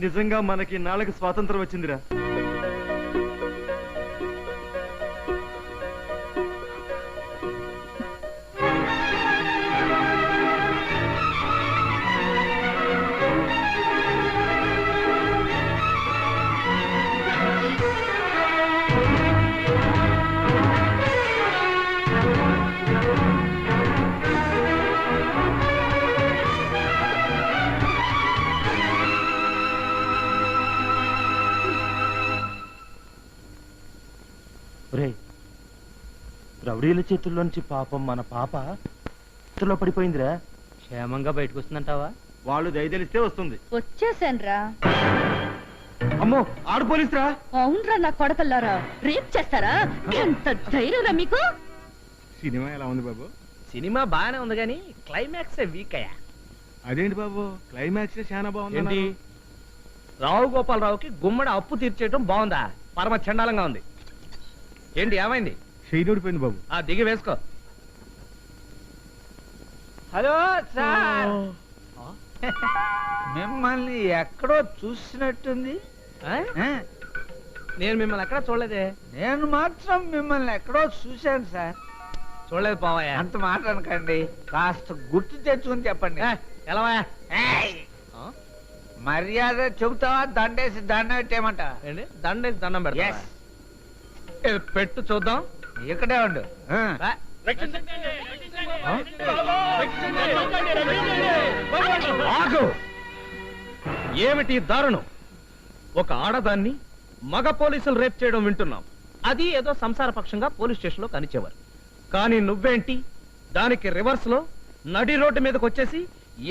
నిజంగా మనకి నాళ్ళకి స్వాతంత్రం వచ్చిందిరా. రౌడీల చేతుల్లోంచి పాపం మన పాప చేతుల్లో పడిపోయిందిరా. క్షేమంగా బయటకు వస్తుందంటావా? వాళ్ళు దయ తెలిస్తే వస్తుంది. వచ్చేసాన్రా. అమ్మో, ఆడు పోలీసురా. అవునరా నా కొడకల్లారా, రేప్ చేస్తారా? ఎంత ధైర్యంరా మీకు? సినిమా ఎలా ఉంది బాబు? సినిమా బాగానే ఉంది కానీ క్లైమాక్స్ వీక్ అయ్యా. అదేంటి బాబు, క్లైమాక్స్ చాలా బాగుంది. రావు గోపాలరావుకి గుమ్మడి అప్పు తీర్చేయటం బాగుందా? పరమ చండాలంగా ఉంది. ఏంటి ఏమైంది? చెయ్యిపోయింది బాబు. దిగి వేసుకో. హలో సార్, మిమ్మల్ని ఎక్కడో చూసినట్టుంది. నేను మిమ్మల్ని ఎక్కడా చూడలేదే. నేను మాత్రం మిమ్మల్ని ఎక్కడో చూశాను సార్. చూడలేదు పోవాయా. అంత మాట అనకండి, కాస్త గుర్తు తెచ్చుకుని చెప్పండి. ఎలా మర్యాద చెబుతావా, దండేసి దండం పెట్టేయమంటావా? ఏంటి దండేసి దండం పెడతా? పెట్టు చూద్దాం. ఇక్కడే ఉండు. ఆగు! ఏమిటి దారుణం? ఒక ఆడదాన్ని మగ పోలీసులు రేప్ చేయడం వింటున్నాం. అది ఏదో సంసార పక్షంగా పోలీస్ స్టేషన్ లో కనిచేవారు. కానీ నువ్వేంటి దానికి రివర్స్ లో నడి రోడ్డు మీదకి వచ్చేసి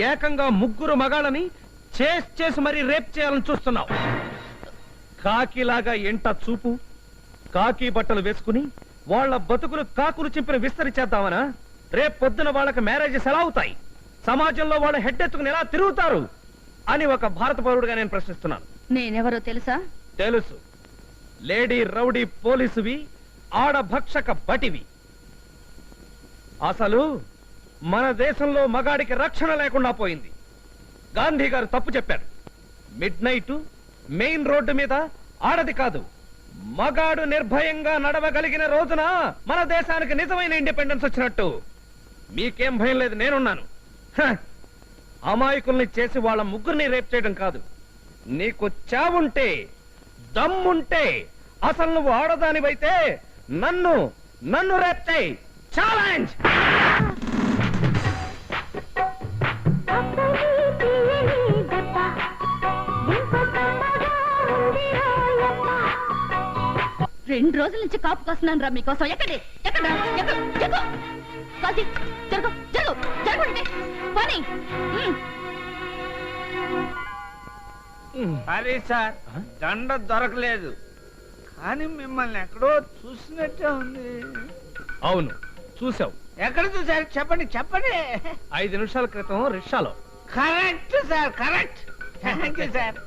ఏకంగా ముగ్గురు మగాళ్ళని చేసి మరీ రేప్ చేయాలని చూస్తున్నావు. కాకిలాగా ఎంట చూపు, కాకి బట్టలు వేసుకుని వాళ్ళ బతుకులు కాకులు చింపిన విస్తరి చేద్దామనా? రేపు పొద్దున వాళ్ళకి మ్యారేజెస్ ఎలా అవుతాయి? సమాజంలో వాళ్ళ హెడ్ ఎత్తుకుని ఎలా తిరుగుతారు అని ఒక భారత పౌరుడుగా నేను ప్రశ్నిస్తున్నాను. నేనెవరో తెలుసా? తెలుసు. లేడీ రౌడీ పోలీసువి, ఆడభక్షక బటివి. అసలు మన దేశంలో మగాడికి రక్షణ లేకుండా పోయింది. గాంధీ గారు తప్పు చెప్పారు. మిడ్ నైట్ మెయిన్ రోడ్డు మీద ఆడది కాదు, మగాడు నిర్భయంగా నడవగలిగిన రోజున మన దేశానికి నిజమైన ఇండిపెండెన్స్ వచ్చినట్టు. మీకేం భయం లేదు, నేనున్నాను. అమాయకుల్ని చేసి వాళ్ళ ముగ్గురిని రేప్ చేయడం కాదు. నీకు చావుంటే, దమ్ముంటే, అసలు నువ్వు ఆడదానివైతే నన్ను రేప్ చేయి. ఛాలెంజ్! రెండు రోజుల నుంచి కాపు కాస్తున్నాను రా మీకోసం. ఎక్కడే అరే సార్, దండ దొరకలేదు కానీ మిమ్మల్ని ఎక్కడో చూసినట్టే ఉంది. అవును, చూసావు. ఎక్కడ చూసారు చెప్పండి చెప్పండి. 5 నిమిషాల క్రితం రిక్షాలో. Correct sir, correct. Thank you sir.